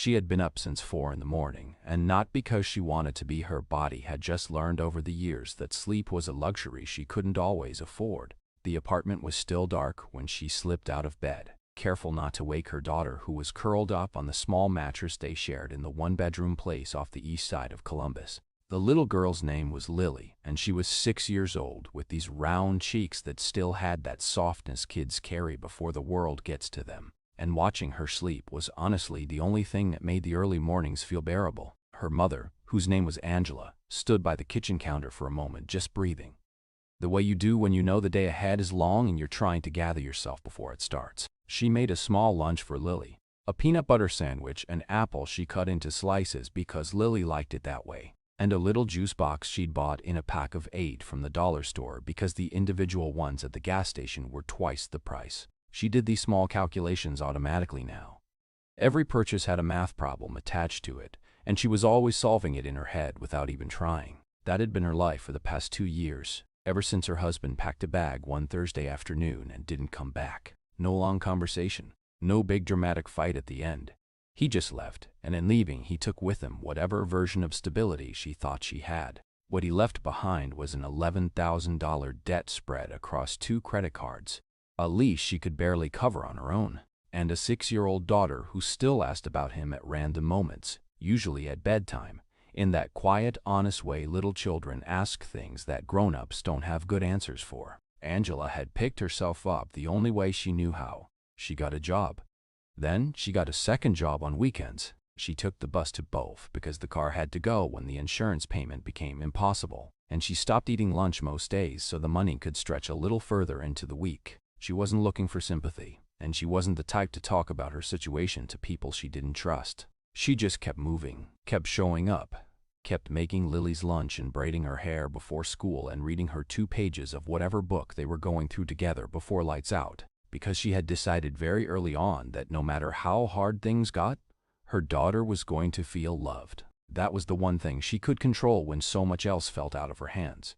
She had been up since 4 in the morning, and not because she wanted to be. Her body had just learned over the years that sleep was a luxury she couldn't always afford. The apartment was still dark when she slipped out of bed, careful not to wake her daughter, who was curled up on the small mattress they shared in the one-bedroom place off the east side of Columbus. The little girl's name was Lily, and she was 6 years old, with these round cheeks that still had that softness kids carry before the world gets to them. And watching her sleep was honestly the only thing that made the early mornings feel bearable. Her mother, whose name was Angela, stood by the kitchen counter for a moment, just breathing, the way you do when you know the day ahead is long and you're trying to gather yourself before it starts. She made a small lunch for Lily, a peanut butter sandwich, an apple she cut into slices because Lily liked it that way, and a little juice box she'd bought in a pack of 8 from the dollar store because the individual ones at the gas station were twice the price. She did these small calculations automatically now. Every purchase had a math problem attached to it, and she was always solving it in her head without even trying. That had been her life for the past 2 years, ever since her husband packed a bag one Thursday afternoon and didn't come back. No long conversation, no big dramatic fight at the end. He just left, and in leaving he took with him whatever version of stability she thought she had. What he left behind was an $11,000 debt spread across 2 credit cards, a lease she could barely cover on her own, and a 6-year-old daughter who still asked about him at random moments, usually at bedtime, in that quiet, honest way little children ask things that grown-ups don't have good answers for. Angela had picked herself up the only way she knew how. She got a job. Then she got a second job on weekends. She took the bus to both because the car had to go when the insurance payment became impossible, and she stopped eating lunch most days so the money could stretch a little further into the week. She wasn't looking for sympathy, and she wasn't the type to talk about her situation to people she didn't trust. She just kept moving, kept showing up, kept making Lily's lunch and braiding her hair before school and reading her 2 pages of whatever book they were going through together before lights out, because she had decided very early on that no matter how hard things got, her daughter was going to feel loved. That was the one thing she could control when so much else felt out of her hands.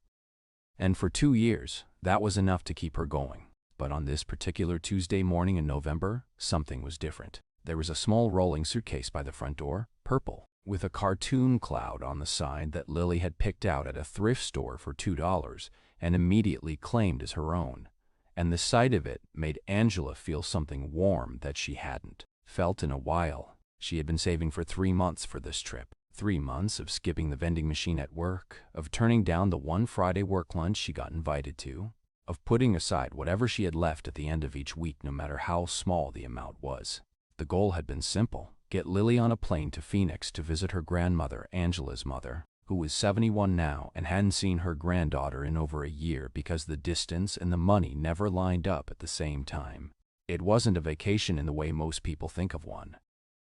And for 2 years, that was enough to keep her going. But on this particular Tuesday morning in November, something was different. There was a small rolling suitcase by the front door, purple, with a cartoon cloud on the side that Lily had picked out at a thrift store for $2 and immediately claimed as her own. And the sight of it made Angela feel something warm that she hadn't felt in a while. She had been saving for 3 months for this trip. 3 months of skipping the vending machine at work, of turning down the one Friday work lunch she got invited to, of putting aside whatever she had left at the end of each week no matter how small the amount was. The goal had been simple: get Lily on a plane to Phoenix to visit her grandmother, Angela's mother, who was 71 now and hadn't seen her granddaughter in over a year because the distance and the money never lined up at the same time. It wasn't a vacation in the way most people think of one.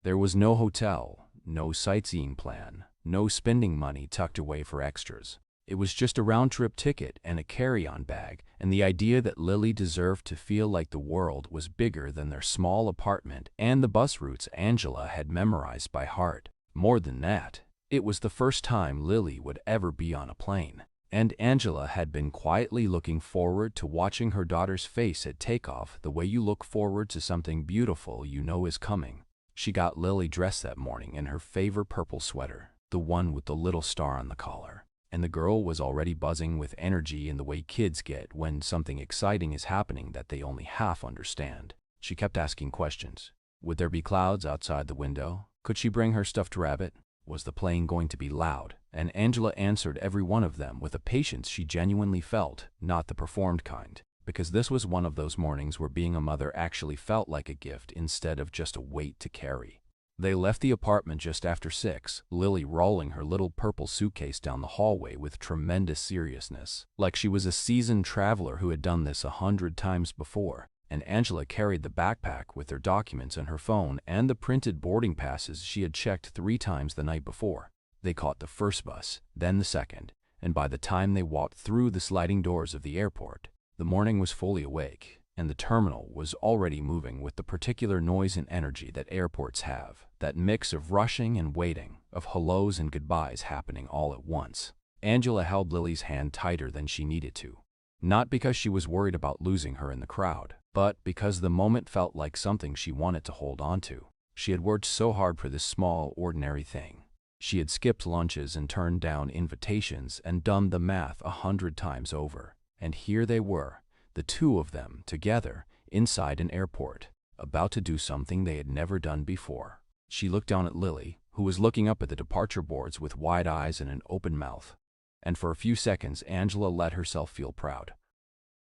There was no hotel, no sightseeing plan, no spending money tucked away for extras. It was just a round-trip ticket and a carry-on bag, and the idea that Lily deserved to feel like the world was bigger than their small apartment and the bus routes Angela had memorized by heart. More than that, it was the first time Lily would ever be on a plane, and Angela had been quietly looking forward to watching her daughter's face at takeoff the way you look forward to something beautiful you know is coming. She got Lily dressed that morning in her favorite purple sweater, the one with the little star on the collar. And the girl was already buzzing with energy in the way kids get when something exciting is happening that they only half understand. She kept asking questions. Would there be clouds outside the window? Could she bring her stuffed rabbit? Was the plane going to be loud? And Angela answered every one of them with a patience she genuinely felt, not the performed kind, because this was one of those mornings where being a mother actually felt like a gift instead of just a weight to carry. They left the apartment just after 6, Lily rolling her little purple suitcase down the hallway with tremendous seriousness, like she was a seasoned traveler who had done this 100 times before, and Angela carried the backpack with their documents and her phone and the printed boarding passes she had checked 3 times the night before. They caught the first bus, then the second, and by the time they walked through the sliding doors of the airport, the morning was fully awake, and the terminal was already moving with the particular noise and energy that airports have, that mix of rushing and waiting, of hellos and goodbyes happening all at once. Angela held Lily's hand tighter than she needed to, not because she was worried about losing her in the crowd, but because the moment felt like something she wanted to hold on to. She had worked so hard for this small, ordinary thing. She had skipped lunches and turned down invitations and done the math 100 times over. And here they were, the two of them, together, inside an airport, about to do something they had never done before. She looked down at Lily, who was looking up at the departure boards with wide eyes and an open mouth. And for a few seconds, Angela let herself feel proud.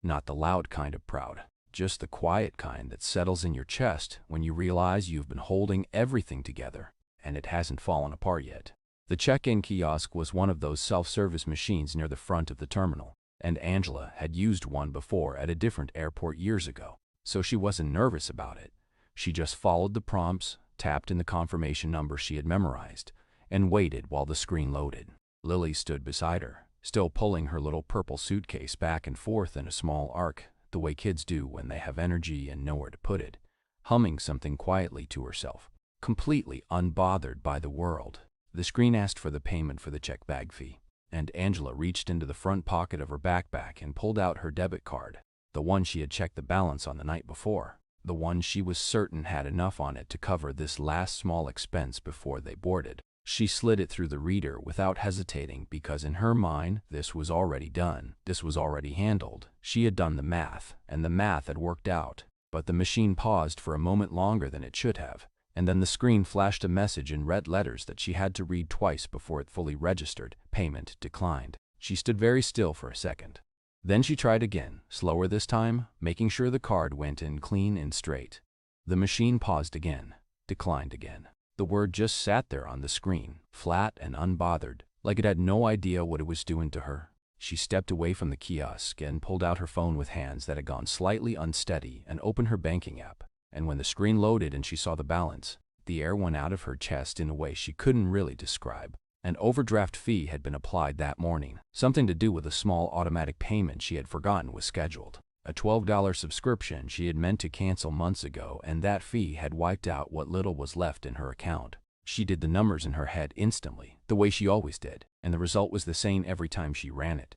Not the loud kind of proud, just the quiet kind that settles in your chest when you realize you've been holding everything together, and it hasn't fallen apart yet. The check-in kiosk was one of those self-service machines near the front of the terminal, and Angela had used one before at a different airport years ago, so she wasn't nervous about it. She just followed the prompts, tapped in the confirmation number she had memorized, and waited while the screen loaded. Lily stood beside her, still pulling her little purple suitcase back and forth in a small arc, the way kids do when they have energy and nowhere to put it, humming something quietly to herself, completely unbothered by the world. The screen asked for the payment for the check bag fee, and Angela reached into the front pocket of her backpack and pulled out her debit card, the one she had checked the balance on the night before, the one she was certain had enough on it to cover this last small expense before they boarded. She slid it through the reader without hesitating because in her mind, this was already done. This was already handled. She had done the math, and the math had worked out. But the machine paused for a moment longer than it should have, and then the screen flashed a message in red letters that she had to read twice before it fully registered. Payment declined. She stood very still for a second. Then she tried again, slower this time, making sure the card went in clean and straight. The machine paused again, declined again. The word just sat there on the screen, flat and unbothered, like it had no idea what it was doing to her. She stepped away from the kiosk and pulled out her phone with hands that had gone slightly unsteady and opened her banking app. And when the screen loaded and she saw the balance, the air went out of her chest in a way she couldn't really describe. An overdraft fee had been applied that morning, something to do with a small automatic payment she had forgotten was scheduled. A $12 subscription she had meant to cancel months ago, and that fee had wiped out what little was left in her account. She did the numbers in her head instantly, the way she always did, and the result was the same every time she ran it.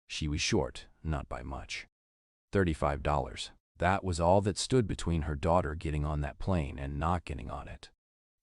She was short, not by much. $35. That was all that stood between her daughter getting on that plane and not getting on it.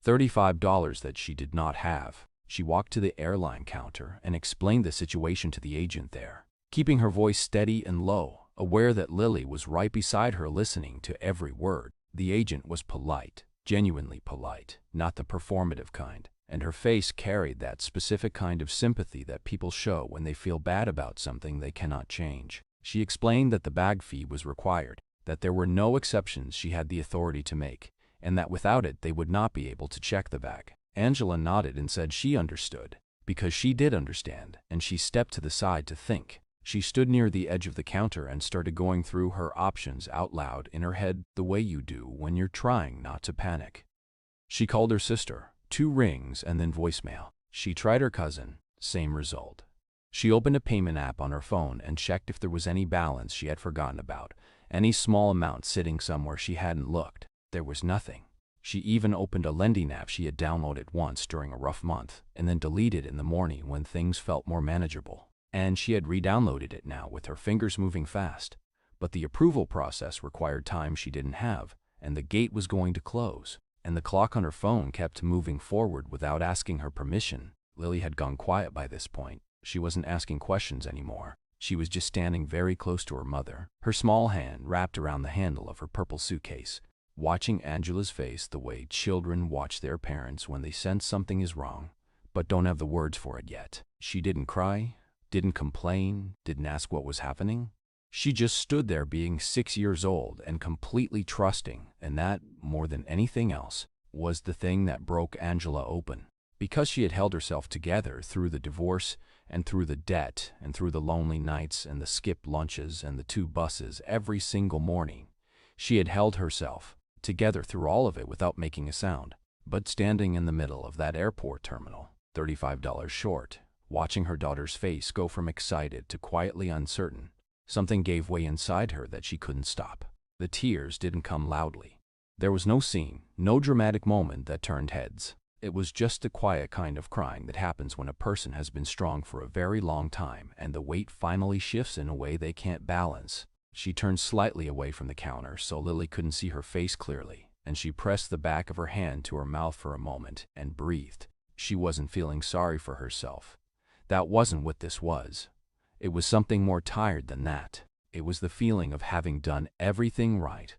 $35 that she did not have. She walked to the airline counter and explained the situation to the agent there, keeping her voice steady and low, aware that Lily was right beside her listening to every word. The agent was polite, genuinely polite, not the performative kind, and her face carried that specific kind of sympathy that people show when they feel bad about something they cannot change. She explained that the bag fee was required, that there were no exceptions she had the authority to make, and that without it they would not be able to check the bag. Angela nodded and said she understood, because she did understand, and she stepped to the side to think. She stood near the edge of the counter and started going through her options out loud in her head the way you do when you're trying not to panic. She called her sister, 2 rings and then voicemail. She tried her cousin, same result. She opened a payment app on her phone and checked if there was any balance she had forgotten about, any small amount sitting somewhere she hadn't looked. There was nothing. She even opened a lending app she had downloaded once during a rough month and then deleted in the morning when things felt more manageable. And she had re-downloaded it now with her fingers moving fast. But the approval process required time she didn't have, and the gate was going to close, and the clock on her phone kept moving forward without asking her permission. Lily had gone quiet by this point. She wasn't asking questions anymore. She was just standing very close to her mother, her small hand wrapped around the handle of her purple suitcase, watching Angela's face the way children watch their parents when they sense something is wrong, but don't have the words for it yet. She didn't cry, didn't complain, didn't ask what was happening. She just stood there being 6 years old and completely trusting, and that, more than anything else, was the thing that broke Angela open. Because she had held herself together through the divorce and through the debt and through the lonely nights and the skipped lunches and the 2 buses every single morning, she had held herself together through all of it without making a sound. But standing in the middle of that airport terminal, $35 short, watching her daughter's face go from excited to quietly uncertain, something gave way inside her that she couldn't stop. The tears didn't come loudly. There was no scene, no dramatic moment that turned heads. It was just the quiet kind of crying that happens when a person has been strong for a very long time and the weight finally shifts in a way they can't balance. She turned slightly away from the counter so Lily couldn't see her face clearly, and she pressed the back of her hand to her mouth for a moment and breathed. She wasn't feeling sorry for herself. That wasn't what this was. It was something more tired than that. It was the feeling of having done everything right,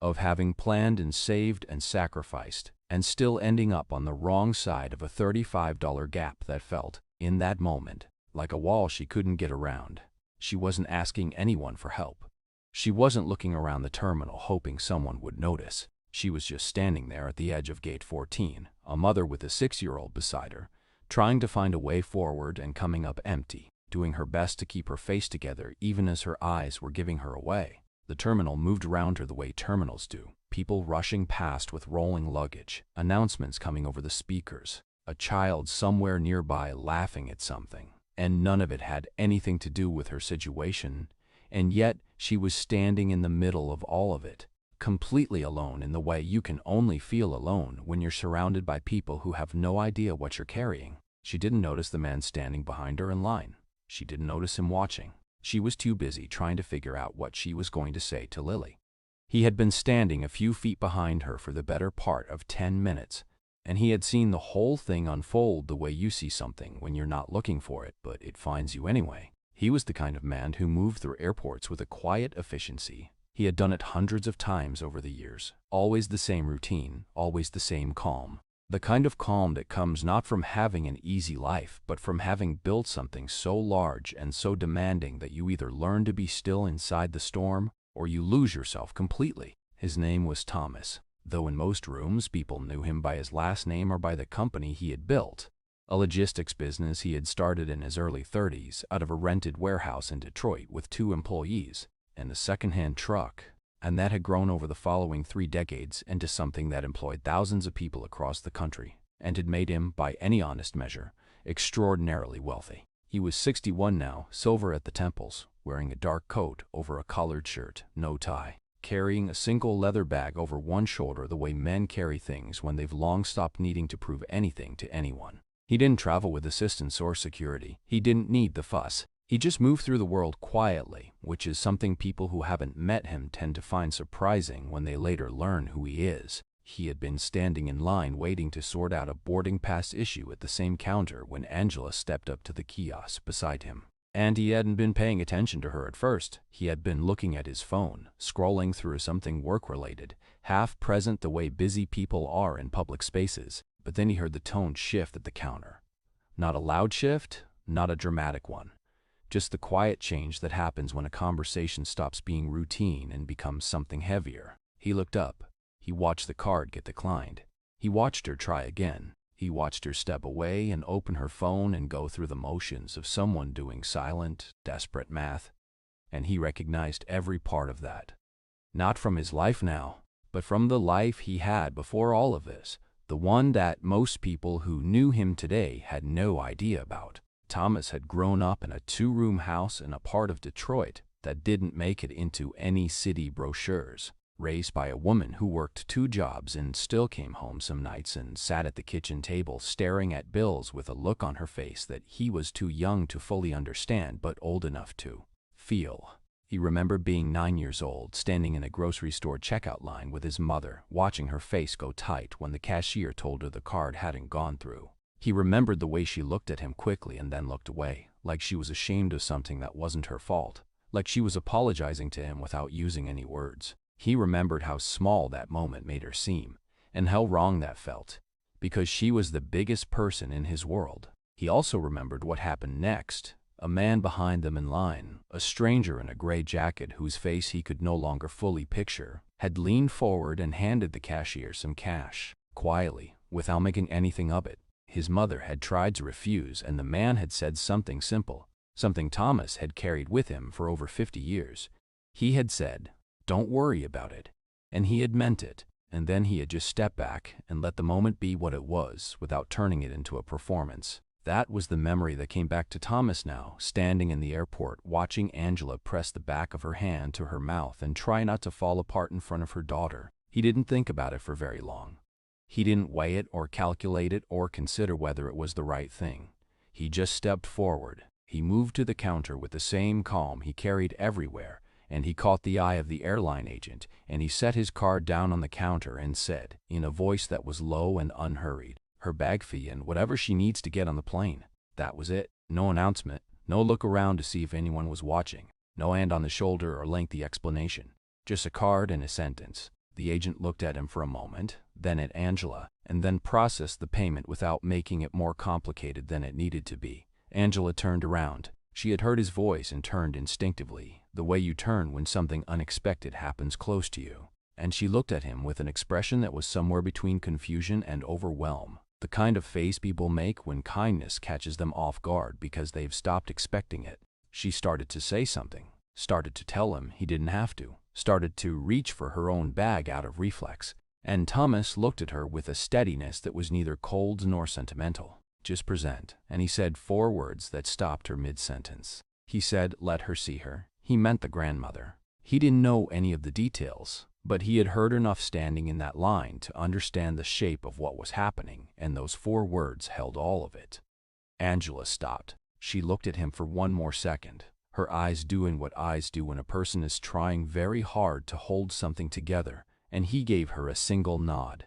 of having planned and saved and sacrificed, and still ending up on the wrong side of a $35 gap that felt, in that moment, like a wall she couldn't get around. She wasn't asking anyone for help. She wasn't looking around the terminal hoping someone would notice. She was just standing there at the edge of gate 14, a mother with a 6-year-old beside her, trying to find a way forward and coming up empty, doing her best to keep her face together even as her eyes were giving her away. The terminal moved around her the way terminals do, people rushing past with rolling luggage, announcements coming over the speakers, a child somewhere nearby laughing at something, and none of it had anything to do with her situation, and yet she was standing in the middle of all of it, completely alone in the way you can only feel alone when you're surrounded by people who have no idea what you're carrying. She didn't notice the man standing behind her in line. She didn't notice him watching. She was too busy trying to figure out what she was going to say to Lily. He had been standing a few feet behind her for the better part of 10 minutes, and he had seen the whole thing unfold the way you see something when you're not looking for it, but it finds you anyway. He was the kind of man who moved through airports with a quiet efficiency. He had done it hundreds of times over the years. Always the same routine, always the same calm. The kind of calm that comes not from having an easy life, but from having built something so large and so demanding that you either learn to be still inside the storm or you lose yourself completely. His name was Thomas, though in most rooms people knew him by his last name or by the company he had built. A logistics business he had started in his early 30s out of a rented warehouse in Detroit with 2 employees and a second-hand truck, and that had grown over the following 3 decades into something that employed thousands of people across the country and had made him, by any honest measure, extraordinarily wealthy. He was 61 now, silver at the temples, wearing a dark coat over a collared shirt, no tie, carrying a single leather bag over one shoulder the way men carry things when they've long stopped needing to prove anything to anyone. He didn't travel with assistance or security. He didn't need the fuss. He just moved through the world quietly, which is something people who haven't met him tend to find surprising when they later learn who he is. He had been standing in line waiting to sort out a boarding pass issue at the same counter when Angela stepped up to the kiosk beside him. And he hadn't been paying attention to her at first. He had been looking at his phone, scrolling through something work-related, half present the way busy people are in public spaces. But then he heard the tone shift at the counter. Not a loud shift, not a dramatic one. Just the quiet change that happens when a conversation stops being routine and becomes something heavier. He looked up. He watched the card get declined. He watched her try again. He watched her step away and open her phone and go through the motions of someone doing silent, desperate math. And he recognized every part of that. Not from his life now, but from the life he had before all of this. The one that most people who knew him today had no idea about. Thomas had grown up in a 2-room house in a part of Detroit that didn't make it into any city brochures. Raised by a woman who worked 2 jobs and still came home some nights and sat at the kitchen table staring at bills with a look on her face that he was too young to fully understand but old enough to feel. He remembered being 9 years old, standing in a grocery store checkout line with his mother, watching her face go tight when the cashier told her the card hadn't gone through. He remembered the way she looked at him quickly and then looked away, like she was ashamed of something that wasn't her fault, like she was apologizing to him without using any words. He remembered how small that moment made her seem, and how wrong that felt, because she was the biggest person in his world. He also remembered what happened next. A man behind them in line, a stranger in a gray jacket whose face he could no longer fully picture, had leaned forward and handed the cashier some cash, quietly, without making anything of it. His mother had tried to refuse, and the man had said something simple, something Thomas had carried with him for over 50 years. He had said, "Don't worry about it," and he had meant it, and then he had just stepped back and let the moment be what it was without turning it into a performance. That was the memory that came back to Thomas now, standing in the airport, watching Angela press the back of her hand to her mouth and try not to fall apart in front of her daughter. He didn't think about it for very long. He didn't weigh it or calculate it or consider whether it was the right thing. He just stepped forward. He moved to the counter with the same calm he carried everywhere, and he caught the eye of the airline agent, and he set his card down on the counter and said, in a voice that was low and unhurried, "Her bag fee and whatever she needs to get on the plane." That was it. No announcement, no look around to see if anyone was watching, no hand on the shoulder or lengthy explanation. Just a card and a sentence. The agent looked at him for a moment, then at Angela, and then processed the payment without making it more complicated than it needed to be. Angela turned around. She had heard his voice and turned instinctively, the way you turn when something unexpected happens close to you. And she looked at him with an expression that was somewhere between confusion and overwhelm, the kind of face people make when kindness catches them off guard because they've stopped expecting it. She started to say something, started to tell him he didn't have to, started to reach for her own bag out of reflex, and Thomas looked at her with a steadiness that was neither cold nor sentimental. "Just present," and he said 4 words that stopped her mid-sentence. He said, "Let her see her." He meant the grandmother. He didn't know any of the details, but he had heard enough standing in that line to understand the shape of what was happening, and those 4 words held all of it. Angela stopped. She looked at him for one more second, her eyes doing what eyes do when a person is trying very hard to hold something together, and he gave her a single nod.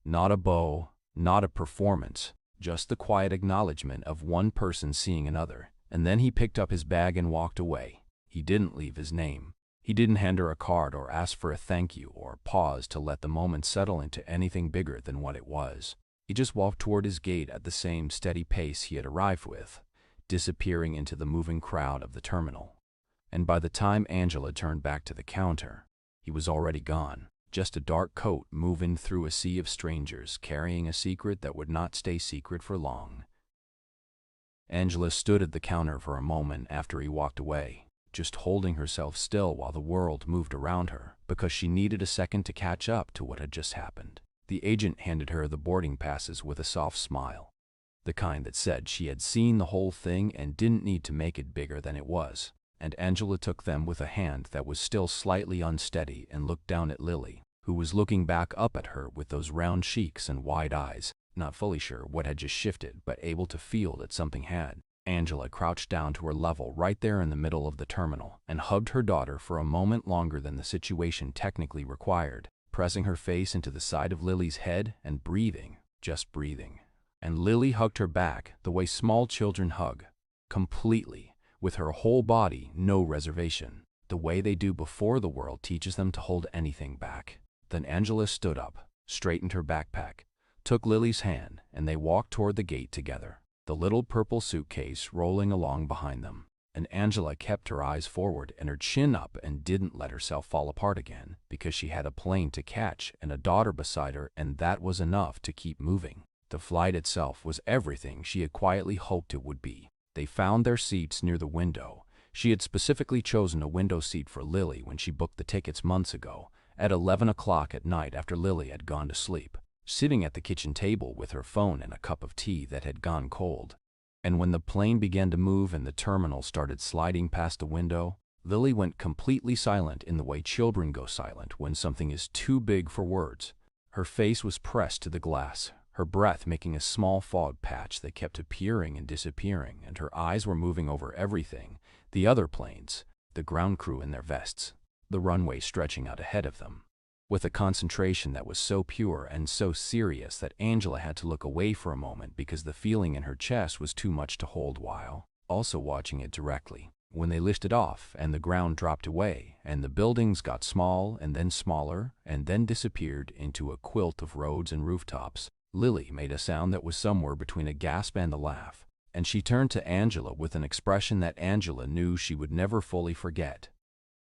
Not a bow, not a performance, just the quiet acknowledgement of one person seeing another, and then he picked up his bag and walked away. He didn't leave his name. He didn't hand her a card or ask for a thank you or pause to let the moment settle into anything bigger than what it was. He just walked toward his gate at the same steady pace he had arrived with, disappearing into the moving crowd of the terminal. And by the time Angela turned back to the counter, he was already gone. Just a dark coat moving through a sea of strangers, carrying a secret that would not stay secret for long. Angela stood at the counter for a moment after he walked away, just holding herself still while the world moved around her, because she needed a second to catch up to what had just happened. The agent handed her the boarding passes with a soft smile, the kind that said she had seen the whole thing and didn't need to make it bigger than it was. And Angela took them with a hand that was still slightly unsteady and looked down at Lily, who was looking back up at her with those round cheeks and wide eyes, not fully sure what had just shifted, but able to feel that something had. Angela crouched down to her level right there in the middle of the terminal and hugged her daughter for a moment longer than the situation technically required, pressing her face into the side of Lily's head and breathing, just breathing. And Lily hugged her back the way small children hug, completely, with her whole body, no reservation, the way they do before the world teaches them to hold anything back. Then Angela stood up, straightened her backpack, took Lily's hand, and they walked toward the gate together, the little purple suitcase rolling along behind them. And Angela kept her eyes forward and her chin up and didn't let herself fall apart again, because she had a plane to catch and a daughter beside her, and that was enough to keep moving. The flight itself was everything she had quietly hoped it would be. They found their seats near the window. She had specifically chosen a window seat for Lily when she booked the tickets months ago, at 11 o'clock at night after Lily had gone to sleep, sitting at the kitchen table with her phone and a cup of tea that had gone cold. And when the plane began to move and the terminal started sliding past the window, Lily went completely silent in the way children go silent when something is too big for words. Her face was pressed to the glass, her breath making a small fog patch that kept appearing and disappearing, and her eyes were moving over everything, the other planes, the ground crew in their vests, the runway stretching out ahead of them, with a concentration that was so pure and so serious that Angela had to look away for a moment because the feeling in her chest was too much to hold while also watching it directly. When they lifted off and the ground dropped away and the buildings got small and then smaller and then disappeared into a quilt of roads and rooftops, Lily made a sound that was somewhere between a gasp and a laugh, and she turned to Angela with an expression that Angela knew she would never fully forget.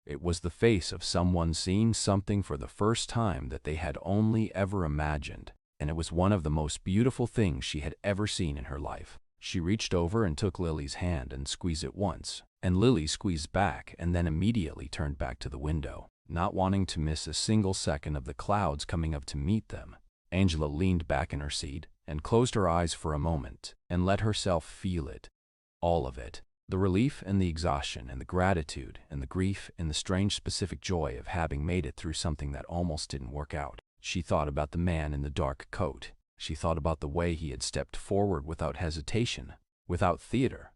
It was the face of someone seeing something for the first time that they had only ever imagined, and it was one of the most beautiful things she had ever seen in her life. She reached over and took Lily's hand and squeezed it once, and Lily squeezed back and then immediately turned back to the window, not wanting to miss a single second of the clouds coming up to meet them. Angela leaned back in her seat and closed her eyes for a moment and let herself feel it, all of it. The relief and the exhaustion and the gratitude and the grief and the strange specific joy of having made it through something that almost didn't work out. She thought about the man in the dark coat. She thought about the way he had stepped forward without hesitation, without theater,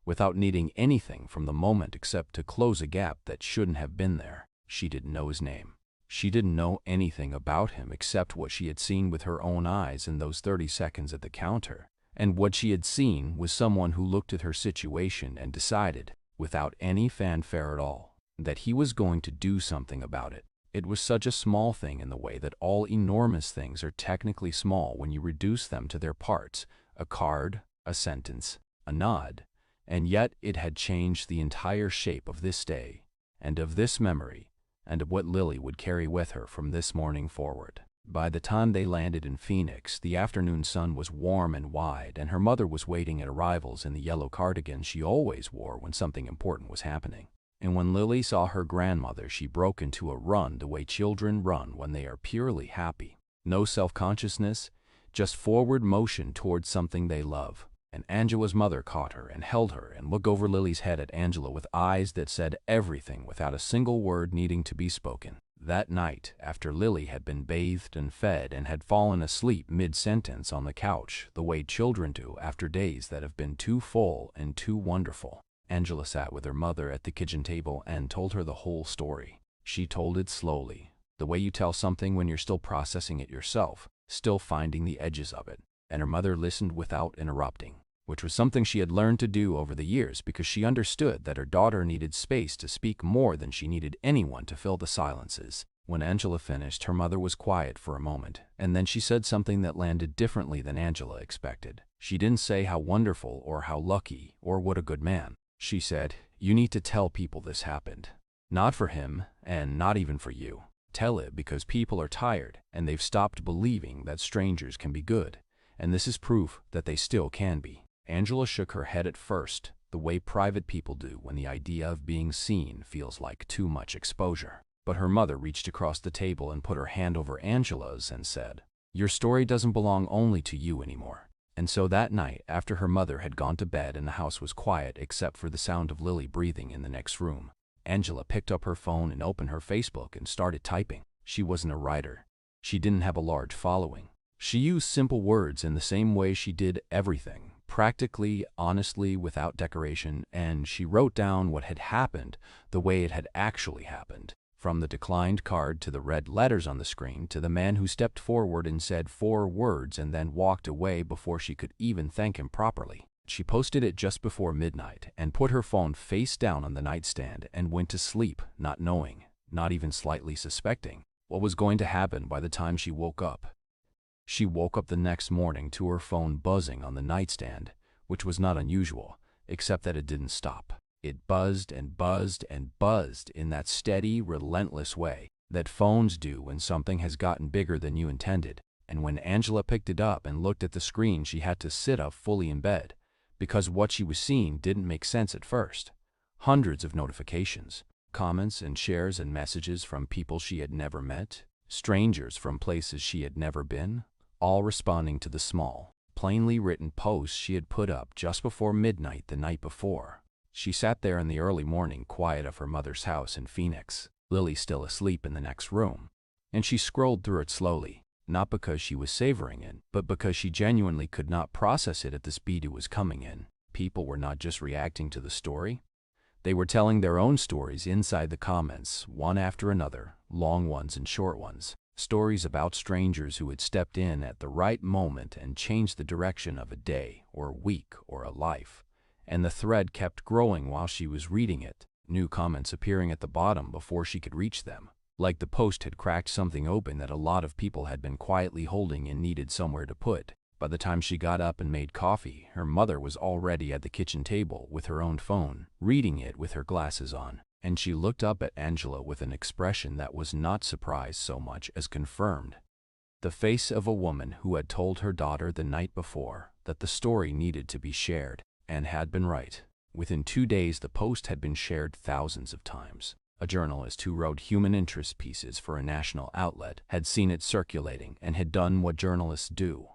without needing anything from the moment except to close a gap that shouldn't have been there. She didn't know his name. She didn't know anything about him except what she had seen with her own eyes in those 30 seconds at the counter. And what she had seen was someone who looked at her situation and decided, without any fanfare at all, that he was going to do something about it. It was such a small thing in the way that all enormous things are technically small when you reduce them to their parts: a card, a sentence, a nod. And yet it had changed the entire shape of this day, and of this memory, and of what Lily would carry with her from this morning forward. By the time they landed in Phoenix, the afternoon sun was warm and wide, and her mother was waiting at arrivals in the yellow cardigan she always wore when something important was happening. And when Lily saw her grandmother, she broke into a run the way children run when they are purely happy. No self-consciousness, just forward motion towards something they love. And Angela's mother caught her and held her and looked over Lily's head at Angela with eyes that said everything without a single word needing to be spoken. That night, after Lily had been bathed and fed and had fallen asleep mid-sentence on the couch, the way children do after days that have been too full and too wonderful, Angela sat with her mother at the kitchen table and told her the whole story. She told it slowly, the way you tell something when you're still processing it yourself, still finding the edges of it. And her mother listened without interrupting, which was something she had learned to do over the years because she understood that her daughter needed space to speak more than she needed anyone to fill the silences. When Angela finished, her mother was quiet for a moment, and then she said something that landed differently than Angela expected. She didn't say how wonderful or how lucky or what a good man. She said, "You need to tell people this happened. Not for him, and not even for you. Tell it because people are tired, and they've stopped believing that strangers can be good. And this is proof that they still can be." Angela shook her head at first, the way private people do when the idea of being seen feels like too much exposure. But her mother reached across the table and put her hand over Angela's and said, "Your story doesn't belong only to you anymore." And so that night, after her mother had gone to bed and the house was quiet except for the sound of Lily breathing in the next room, Angela picked up her phone and opened her Facebook and started typing. She wasn't a writer. She didn't have a large following. She used simple words in the same way she did everything, practically, honestly, without decoration, and she wrote down what had happened the way it had actually happened. From the declined card to the red letters on the screen to the man who stepped forward and said 4 words and then walked away before she could even thank him properly. She posted it just before midnight and put her phone face down on the nightstand and went to sleep, not knowing, not even slightly suspecting, what was going to happen by the time she woke up. She woke up the next morning to her phone buzzing on the nightstand, which was not unusual, except that it didn't stop. It buzzed and buzzed and buzzed in that steady, relentless way that phones do when something has gotten bigger than you intended. And when Angela picked it up and looked at the screen, she had to sit up fully in bed, because what she was seeing didn't make sense at first. Hundreds of notifications, comments and shares and messages from people she had never met, strangers from places she had never been, all responding to the small, plainly written post she had put up just before midnight the night before. She sat there in the early morning quiet of her mother's house in Phoenix, Lily still asleep in the next room, and she scrolled through it slowly, not because she was savoring it, but because she genuinely could not process it at the speed it was coming in. People were not just reacting to the story. They were telling their own stories inside the comments, one after another, long ones and short ones. Stories about strangers who had stepped in at the right moment and changed the direction of a day or a week or a life. And the thread kept growing while she was reading it, new comments appearing at the bottom before she could reach them. Like the post had cracked something open that a lot of people had been quietly holding and needed somewhere to put. By the time she got up and made coffee, her mother was already at the kitchen table with her own phone, reading it with her glasses on. And she looked up at Angela with an expression that was not surprised so much as confirmed. The face of a woman who had told her daughter the night before that the story needed to be shared, and had been right. Within 2 days, the post had been shared thousands of times. A journalist who wrote human interest pieces for a national outlet had seen it circulating and had done what journalists do.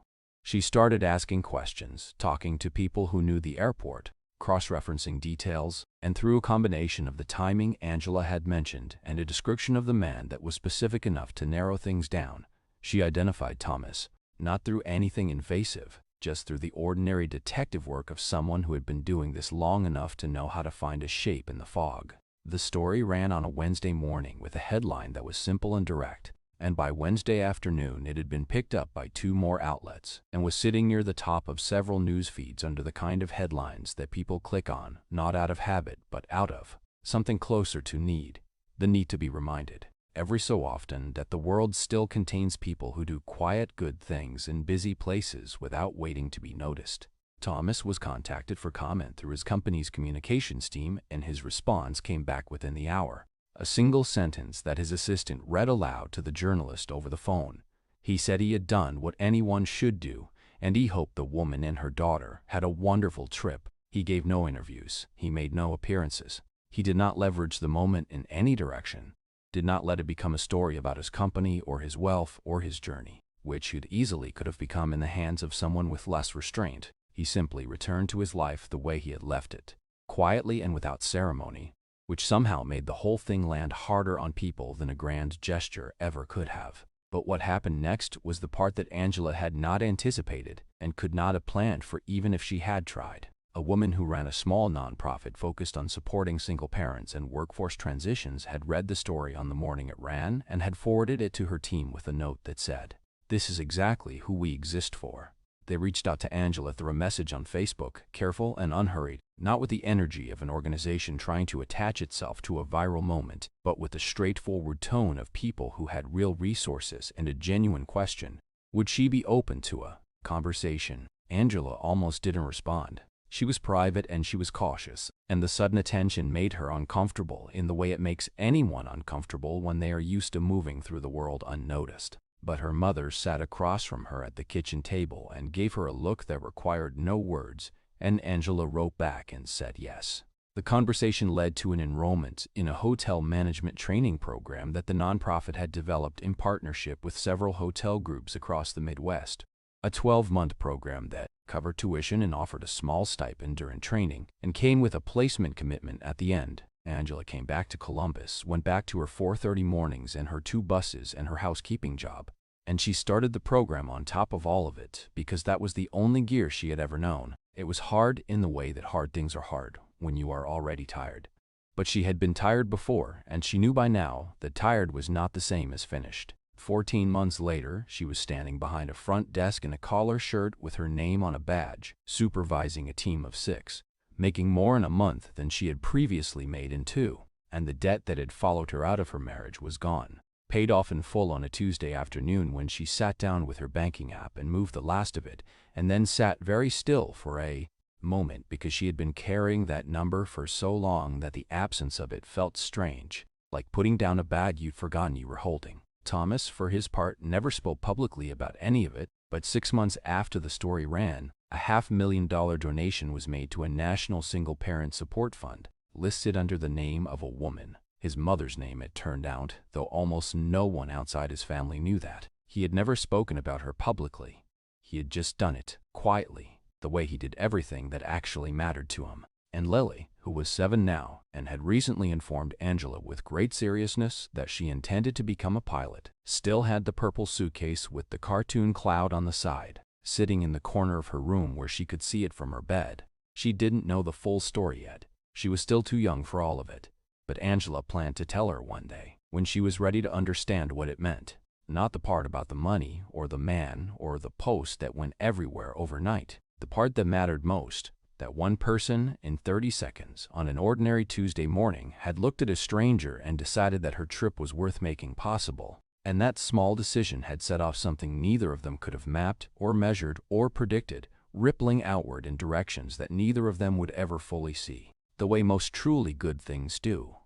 She started asking questions, talking to people who knew the airport, cross-referencing details, and through a combination of the timing Angela had mentioned and a description of the man that was specific enough to narrow things down, she identified Thomas, not through anything invasive, just through the ordinary detective work of someone who had been doing this long enough to know how to find a shape in the fog. The story ran on a Wednesday morning with a headline that was simple and direct, and by Wednesday afternoon it had been picked up by 2 more outlets and was sitting near the top of several news feeds under the kind of headlines that people click on, not out of habit, but out of something closer to need, the need to be reminded every so often that the world still contains people who do quiet good things in busy places without waiting to be noticed. Thomas was contacted for comment through his company's communications team, and his response came back within the hour. A single sentence that his assistant read aloud to the journalist over the phone. He said he had done what anyone should do, and he hoped the woman and her daughter had a wonderful trip. He gave no interviews. He made no appearances. He did not leverage the moment in any direction, did not let it become a story about his company or his wealth or his journey, which it easily could have become in the hands of someone with less restraint. He simply returned to his life the way he had left it, quietly and without ceremony, which somehow made the whole thing land harder on people than a grand gesture ever could have. But what happened next was the part that Angela had not anticipated and could not have planned for even if she had tried. A woman who ran a small nonprofit focused on supporting single parents and workforce transitions had read the story on the morning it ran and had forwarded it to her team with a note that said, "This is exactly who we exist for." They reached out to Angela through a message on Facebook, careful and unhurried, not with the energy of an organization trying to attach itself to a viral moment, but with the straightforward tone of people who had real resources and a genuine question. Would she be open to a conversation? Angela almost didn't respond. She was private and she was cautious, and the sudden attention made her uncomfortable in the way it makes anyone uncomfortable when they are used to moving through the world unnoticed. But her mother sat across from her at the kitchen table and gave her a look that required no words, and Angela wrote back and said yes. The conversation led to an enrollment in a hotel management training program that the nonprofit had developed in partnership with several hotel groups across the Midwest. A 12-month program that covered tuition and offered a small stipend during training and came with a placement commitment at the end. Angela came back to Columbus, went back to her 4:30 mornings and her 2 buses and her housekeeping job, and she started the program on top of all of it because that was the only gear she had ever known. It was hard in the way that hard things are hard when you are already tired. But she had been tired before, and she knew by now that tired was not the same as finished. 14 months later, she was standing behind a front desk in a collar shirt with her name on a badge, supervising a team of 6, making more in a month than she had previously made in 2, and the debt that had followed her out of her marriage was gone, paid off in full on a Tuesday afternoon when she sat down with her banking app and moved the last of it, and then sat very still for a moment because she had been carrying that number for so long that the absence of it felt strange, like putting down a bag you'd forgotten you were holding. Thomas, for his part, never spoke publicly about any of it, but 6 months after the story ran, a $500,000 donation was made to a national single-parent support fund, listed under the name of a woman. His mother's name, it turned out, though almost no one outside his family knew that. He had never spoken about her publicly. He had just done it, quietly, the way he did everything that actually mattered to him. And Lily, who was 7 now, and had recently informed Angela with great seriousness that she intended to become a pilot, still had the purple suitcase with the cartoon cloud on the side, sitting in the corner of her room where she could see it from her bed. She didn't know the full story yet. She was still too young for all of it. But Angela planned to tell her one day, when she was ready to understand what it meant. Not the part about the money, or the man, or the post that went everywhere overnight. The part that mattered most. That one person, in 30 seconds, on an ordinary Tuesday morning, had looked at a stranger and decided that her trip was worth making possible. And that small decision had set off something neither of them could have mapped, or measured, or predicted, rippling outward in directions that neither of them would ever fully see, the way most truly good things do.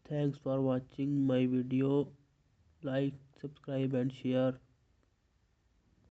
Thanks for watching my video. Like, subscribe and share.